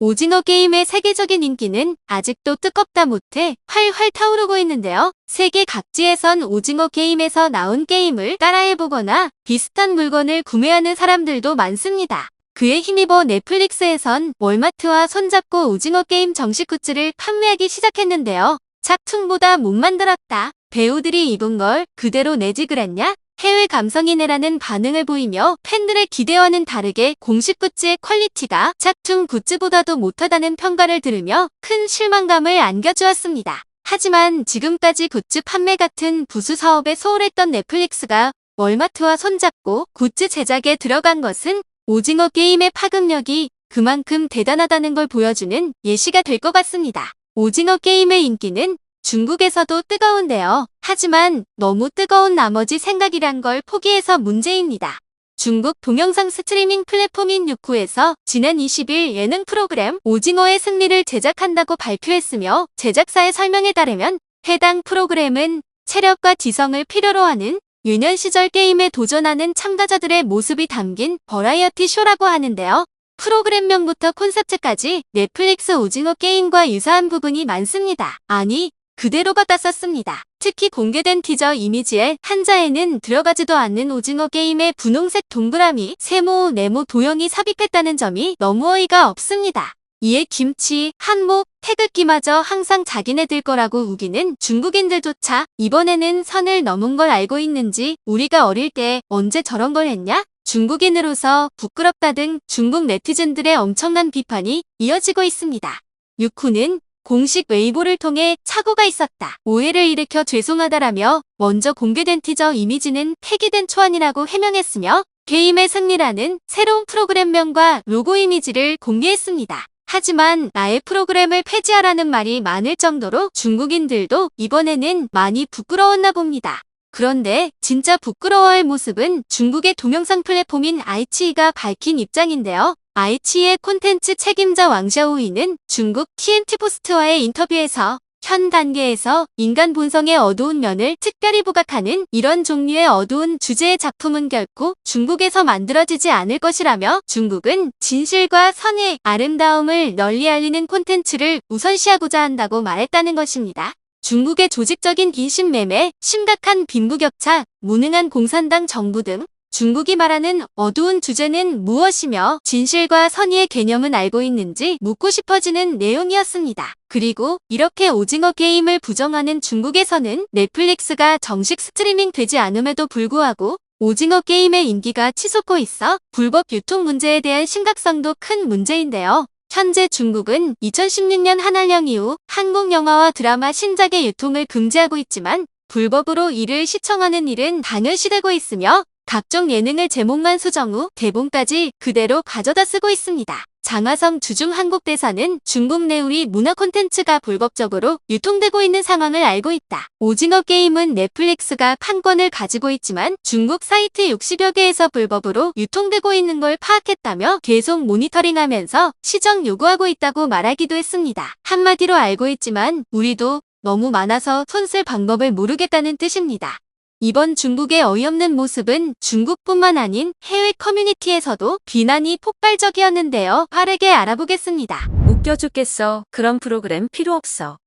오징어 게임의 세계적인 인기는 아직도 뜨겁다 못해 활활 타오르고 있는데요. 세계 각지에선 오징어 게임에서 나온 게임을 따라해보거나 비슷한 물건을 구매하는 사람들도 많습니다. 그에 힘입어 넷플릭스에선 월마트와 손잡고 오징어 게임 정식 굿즈를 판매하기 시작했는데요. 작품보다 못 만들었다. 배우들이 입은 걸 그대로 내지 그랬냐? 해외 감성이네라는 반응을 보이며 팬들의 기대와는 다르게 공식 굿즈의 퀄리티가 작품 굿즈보다도 못하다는 평가를 들으며 큰 실망감을 안겨주었습니다. 하지만 지금까지 굿즈 판매 같은 부수 사업에 소홀했던 넷플릭스가 월마트와 손잡고 굿즈 제작에 들어간 것은 오징어 게임의 파급력이 그만큼 대단하다는 걸 보여주는 예시가 될 것 같습니다. 오징어 게임의 인기는 중국에서도 뜨거운데요. 하지만 너무 뜨거운 나머지 생각이란 걸 포기해서 문제입니다. 중국 동영상 스트리밍 플랫폼인 유쿠에서 지난 20일 예능 프로그램 오징어의 승리를 제작한다고 발표했으며 제작사의 설명에 따르면 해당 프로그램은 체력과 지성을 필요로 하는 유년 시절 게임에 도전하는 참가자들의 모습이 담긴 버라이어티 쇼라고 하는데요. 프로그램명부터 콘셉트까지 넷플릭스 오징어 게임과 유사한 부분이 많습니다. 아니, 그대로가 땄었습니다. 특히 공개된 티저 이미지에 한자에는 들어가지도 않는 오징어 게임의 분홍색 동그라미, 세모, 네모 도형이 삽입했다는 점이 너무 어이가 없습니다. 이에 김치, 한몫, 태극기마저 항상 자기네들 거라고 우기는 중국인들조차 이번에는 선을 넘은 걸 알고 있는지 우리가 어릴 때 언제 저런 걸 했냐? 중국인으로서 부끄럽다 등 중국 네티즌들의 엄청난 비판이 이어지고 있습니다. 유쿠는 공식 웨이보를 통해 착오가 있었다. 오해를 일으켜 죄송하다라며 먼저 공개된 티저 이미지는 폐기된 초안이라고 해명했으며 게임의 승리라는 새로운 프로그램명과 로고 이미지를 공개했습니다. 하지만 나의 프로그램을 폐지하라는 말이 많을 정도로 중국인들도 이번에는 많이 부끄러웠나 봅니다. 그런데 진짜 부끄러워할 모습은 중국의 동영상 플랫폼인 아이치이가 밝힌 입장인데요. 아이치의 콘텐츠 책임자 왕샤오이는 중국 TNT 포스트와의 인터뷰에서 현 단계에서 인간 본성의 어두운 면을 특별히 부각하는 이런 종류의 어두운 주제의 작품은 결코 중국에서 만들어지지 않을 것이라며 중국은 진실과 선의 아름다움을 널리 알리는 콘텐츠를 우선시하고자 한다고 말했다는 것입니다. 중국의 조직적인 인신매매, 심각한 빈부격차, 무능한 공산당 정부 등 중국이 말하는 어두운 주제는 무엇이며 진실과 선의의 개념은 알고 있는지 묻고 싶어지는 내용이었습니다. 그리고 이렇게 오징어 게임을 부정하는 중국에서는 넷플릭스가 정식 스트리밍 되지 않음에도 불구하고 오징어 게임의 인기가 치솟고 있어 불법 유통 문제에 대한 심각성도 큰 문제인데요. 현재 중국은 2016년 한한령 이후 한국 영화와 드라마 신작의 유통을 금지하고 있지만 불법으로 이를 시청하는 일은 당연시되고 있으며 각종 예능을 제목만 수정 후 대본까지 그대로 가져다 쓰고 있습니다. 장하성 주중 한국대사는 중국 내 우리 문화 콘텐츠가 불법적으로 유통되고 있는 상황을 알고 있다. 오징어 게임은 넷플릭스가 판권을 가지고 있지만 중국 사이트 60여 개에서 불법으로 유통되고 있는 걸 파악했다며 계속 모니터링하면서 시정 요구하고 있다고 말하기도 했습니다. 한마디로 알고 있지만 우리도 너무 많아서 손 쓸 방법을 모르겠다는 뜻입니다. 이번 중국의 어이없는 모습은 중국뿐만 아닌 해외 커뮤니티에서도 비난이 폭발적이었는데요. 빠르게 알아보겠습니다. 웃겨 죽겠어. 그런 프로그램 필요 없어.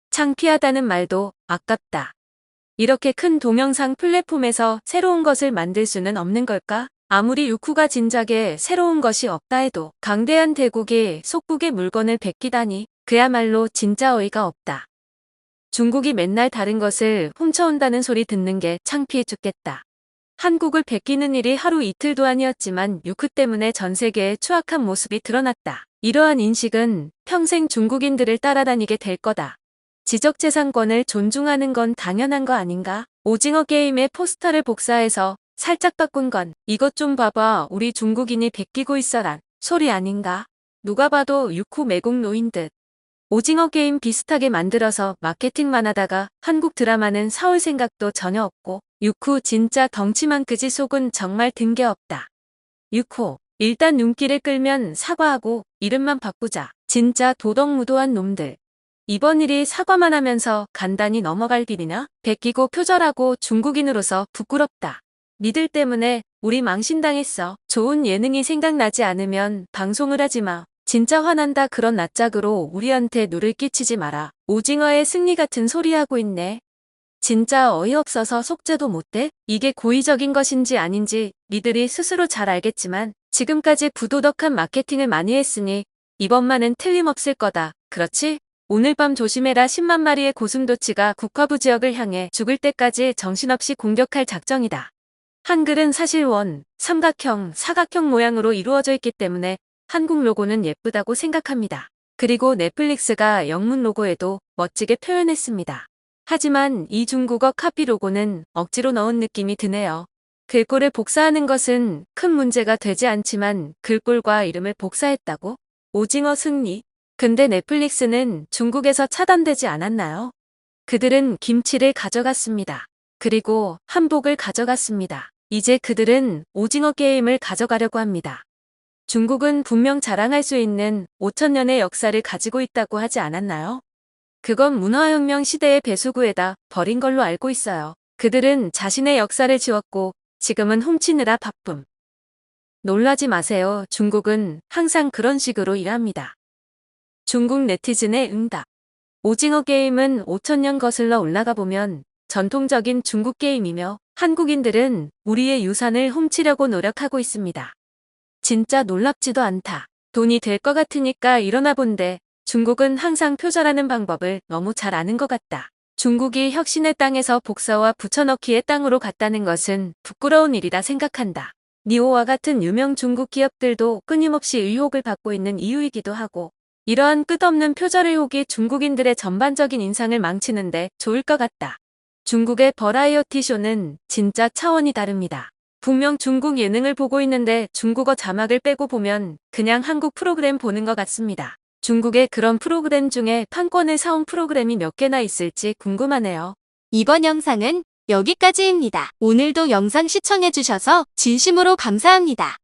창피하다는 말도 아깝다. 이렇게 큰 동영상 플랫폼에서 새로운 것을 만들 수는 없는 걸까? 아무리 유쿠가 진작에 새로운 것이 없다 해도 강대한 대국이 속국의 물건을 베끼다니 그야말로 진짜 어이가 없다. 중국이 맨날 다른 것을 훔쳐온다는 소리 듣는 게 창피해 죽겠다. 한국을 베끼는 일이 하루 이틀도 아니었지만 유쿠 때문에 전 세계의 추악한 모습이 드러났다. 이러한 인식은 평생 중국인들을 따라다니게 될 거다. 지적재산권을 존중하는 건 당연한 거 아닌가? 오징어 게임의 포스터를 복사해서 살짝 바꾼 건 이것 좀 봐봐 우리 중국인이 베끼고 있어란 소리 아닌가? 누가 봐도 유쿠 매국 노인 듯. 오징어 게임 비슷하게 만들어서 마케팅만 하다가 한국 드라마는 사올 생각도 전혀 없고 유쿠 진짜 덩치만 크지 속은 정말 든 게 없다. 유쿠 일단 눈길을 끌면 사과하고 이름만 바꾸자. 진짜 도덕무도한 놈들. 이번 일이 사과만 하면서 간단히 넘어갈 일이냐? 베끼고 표절하고 중국인으로서 부끄럽다. 니들 때문에 우리 망신당했어. 좋은 예능이 생각나지 않으면 방송을 하지 마. 진짜 화난다 그런 낯짝으로 우리한테 누를 끼치지 마라. 오징어의 승리 같은 소리 하고 있네. 진짜 어이없어서 속죄도 못해? 이게 고의적인 것인지 아닌지 니들이 스스로 잘 알겠지만 지금까지 부도덕한 마케팅을 많이 했으니 이번만은 틀림없을 거다. 그렇지? 오늘 밤 조심해라. 10만 마리의 고슴도치가 국화부 지역을 향해 죽을 때까지 정신없이 공격할 작정이다. 한글은 사실 삼각형, 사각형 모양으로 이루어져 있기 때문에 한국 로고는 예쁘다고 생각합니다. 그리고 넷플릭스가 영문 로고에도 멋지게 표현했습니다. 하지만 이 중국어 카피 로고는 억지로 넣은 느낌이 드네요. 글꼴을 복사하는 것은 큰 문제가 되지 않지만 글꼴과 이름을 복사했다고? 오징어 승리? 근데 넷플릭스는 중국에서 차단되지 않았나요? 그들은 김치를 가져갔습니다. 그리고 한복을 가져갔습니다. 이제 그들은 오징어 게임을 가져가려고 합니다. 중국은 분명 자랑할 수 있는 5,000년의 역사를 가지고 있다고 하지 않았나요? 그건 문화혁명 시대의 배수구에다 버린 걸로 알고 있어요. 그들은 자신의 역사를 지웠고 지금은 훔치느라 바쁨. 놀라지 마세요. 중국은 항상 그런 식으로 일합니다. 중국 네티즌의 응답. 오징어 게임은 5,000년 거슬러 올라가 보면 전통적인 중국 게임이며 한국인들은 우리의 유산을 훔치려고 노력하고 있습니다. 진짜 놀랍지도 않다. 돈이 될 것 같으니까 일어나 본데 중국은 항상 표절하는 방법을 너무 잘 아는 것 같다. 중국이 혁신의 땅에서 복사와 붙여넣기의 땅으로 갔다는 것은 부끄러운 일이다 생각한다. 니오와 같은 유명 중국 기업들도 끊임없이 의혹을 받고 있는 이유이기도 하고 이러한 끝없는 표절 의혹이 중국인들의 전반적인 인상을 망치는데 좋을 것 같다. 중국의 버라이어티 쇼는 진짜 차원이 다릅니다. 분명 중국 예능을 보고 있는데 중국어 자막을 빼고 보면 그냥 한국 프로그램 보는 것 같습니다. 중국의 그런 프로그램 중에 판권을 사온 프로그램이 몇 개나 있을지 궁금하네요. 이번 영상은 여기까지입니다. 오늘도 영상 시청해주셔서 진심으로 감사합니다.